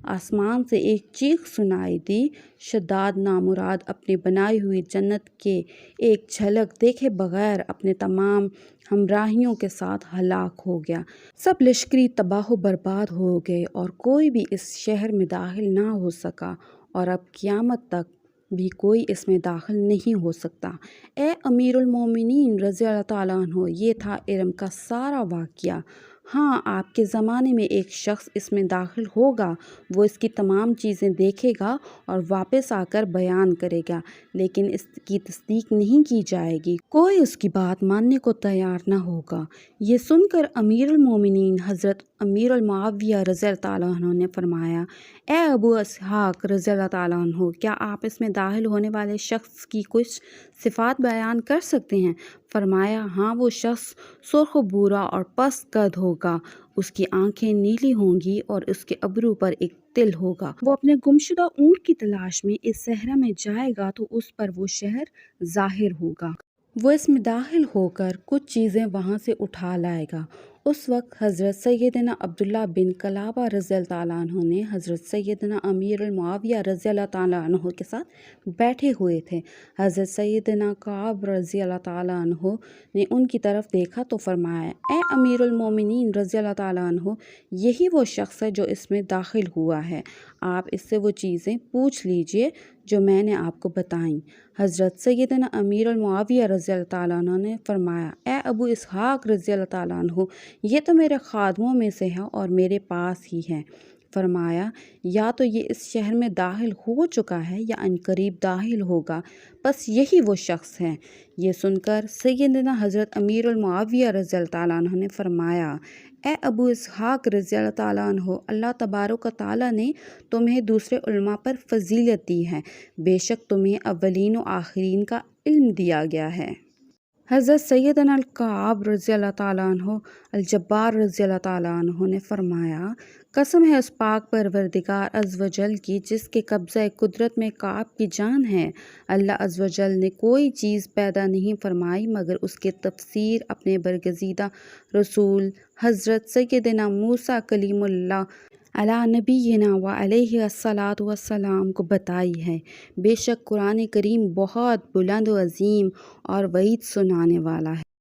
آسمان سے ایک چیخ سنائی دی۔ شداد نامراد اپنی بنائی ہوئی جنت کے ایک جھلک دیکھے بغیر اپنے تمام ہمراہیوں کے ساتھ ہلاک ہو گیا۔ سب لشکری تباہ و برباد ہو گئے اور کوئی بھی اس شہر میں داخل نہ ہو سکا، اور اب قیامت تک بھی کوئی اس میں داخل نہیں ہو سکتا۔ اے امیر المومنین رضی اللہ تعالیٰ عنہ، یہ تھا ارم کا سارا واقعہ۔ ہاں، آپ کے زمانے میں ایک شخص اس میں داخل ہوگا، وہ اس کی تمام چیزیں دیکھے گا اور واپس آ کر بیان کرے گا، لیکن اس کی تصدیق نہیں کی جائے گی، کوئی اس کی بات ماننے کو تیار نہ ہوگا۔ یہ سن کر امیر المومنین حضرت امیر المعاویہ رضی اللہ تعالیٰ عنہ نے فرمایا، اے ابو اسحاق رضی اللہ تعالیٰ عنہ، کیا آپ اس میں داخل ہونے والے شخص کی کچھ صفات بیان کر سکتے ہیں؟ فرمایا، ہاں، وہ شخص سرخ و بورا اور پست قد ہوگا، اس کی آنکھیں نیلی ہوں گی اور اس کے ابرو پر ایک تل ہوگا۔ وہ اپنے گمشدہ اونٹ کی تلاش میں اس صحرا میں جائے گا تو اس پر وہ شہر ظاہر ہوگا۔ وہ اس میں داخل ہو کر کچھ چیزیں وہاں سے اٹھا لائے گا۔ اس وقت حضرت سیدنا عبداللہ بن کلابہ رضی اللہ تعالیٰ عنہ نے حضرت سیدنا امیر المعاویہ رضی اللہ تعالیٰ عنہ کے ساتھ بیٹھے ہوئے تھے۔ حضرت سیدنا کعب رضی اللہ تعالیٰ عنہ نے ان کی طرف دیکھا تو فرمایا، اے امیر المومنین رضی اللہ تعالیٰ عنہ، یہی وہ شخص ہے جو اس میں داخل ہوا ہے، آپ اس سے وہ چیزیں پوچھ لیجئے جو میں نے آپ کو بتائیں۔ حضرت سیدنا امیر المعاویہ رضی اللہ تعالیٰ عنہ نے فرمایا، اے ابو اسحاق رضی اللہ تعالیٰ عنہ، یہ تو میرے خادموں میں سے ہے اور میرے پاس ہی ہے۔ فرمایا، یا تو یہ اس شہر میں داخل ہو چکا ہے یا عنقریب داخل ہوگا، بس یہی وہ شخص ہے۔ یہ سن کر سیدنا حضرت امیر المعاویہ رضی اللہ تعالیٰ عنہ نے فرمایا، اے ابو اسحاق رضی اللہ تعالیٰ عنہ، اللہ تبارک و تعالیٰ نے تمہیں دوسرے علماء پر فضیلت دی ہے، بے شک تمہیں اولین و آخرین کا علم دیا گیا ہے۔ حضرت سیدنا کعب رضی اللہ تعالیٰ عنہ الجبار رضی اللہ تعالیٰ عنہ نے فرمایا، قسم ہے اس پاک پروردگار عز و جل کی جس کے قبضہ قدرت میں کعب کی جان ہے، اللہ عز و جل نے کوئی چیز پیدا نہیں فرمائی مگر اس کے تفسیر اپنے برگزیدہ رسول حضرت سیدنا موسیٰ کلیم اللہ علی نبینا و علیہ الصلاۃ والسلام کو بتائی ہے۔ بے شک قرآن کریم بہت بلند و عظیم اور وعید سنانے والا ہے۔